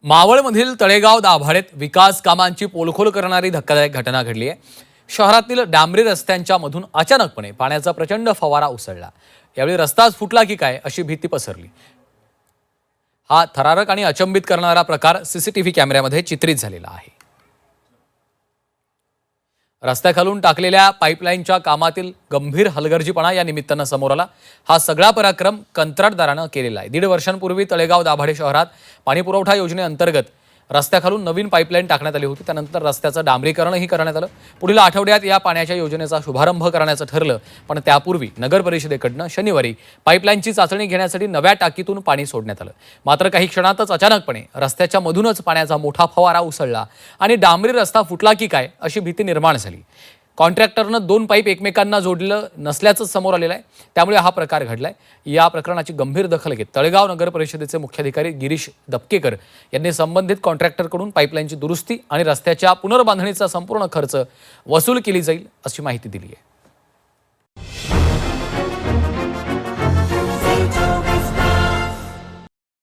मावळमधील तळेगाव दाभाडेत विकास कामांची पोलखोल करणारी धक्कादायक घटना घडली आहे। शहरातील डांबरी रस्त्यांच्या मधून अचानकपणे पाण्याचा प्रचंड फवारा उसळला। यावेळी रस्ताच फुटला की काय अशी भीती पसरली। हा थरारक आणि अचंबित करणारा प्रकार सीसीटीव्ही कॅमेऱ्यामध्ये चित्रित झालेला आहे। रस्त्याखालून टाकलेल्या पाईपलाईनच्या कामातील गंभीर हलगर्जीपणा या निमित्तानं समोर आला। हा सगळा पराक्रम कंत्राटदारानं केलेला आहे। 1.5 वर्षांपूर्वी तळेगाव दाभाडे शहरात पाणीपुरवठा योजनेअंतर्गत रस्त्याखालून नवीन पाईपलाईन टाकण्यात आली होती। त्यानंतर रस्त्याचं डांबरीकरणही करण्यात आलं। पुढील आठवड्यात या पाण्याच्या योजनेचा शुभारंभ करण्याचं ठरलं, पण त्यापूर्वी नगर परिषदेकडनं शनिवारी पाईपलाईनची चाचणी घेण्यासाठी नव्या टाकीतून पाणी सोडण्यात आलं। मात्र काही क्षणातच अचानकपणे रस्त्याच्या मधूनच पाण्याचा मोठा फवारा उसळला आणि डांबरी रस्ता फुटला की काय अशी भीती निर्माण झाली। कॉन्ट्रॅक्टरनं 2 पाईप एकमेकांना जोडलं नसल्याचं समोर आलेलं आहे, त्यामुळे हा प्रकार घडलाय। या प्रकरणाची गंभीर दखल घेत तळेगाव नगर परिषदेचे मुख्याधिकारी गिरीश दपकेकर यांनी संबंधित कॉन्ट्रॅक्टरकडून पाईपलाईनची दुरुस्ती आणि रस्त्याच्या पुनर्बांधणीचा संपूर्ण खर्च वसूल केली जाईल अशी माहिती दिली आहे।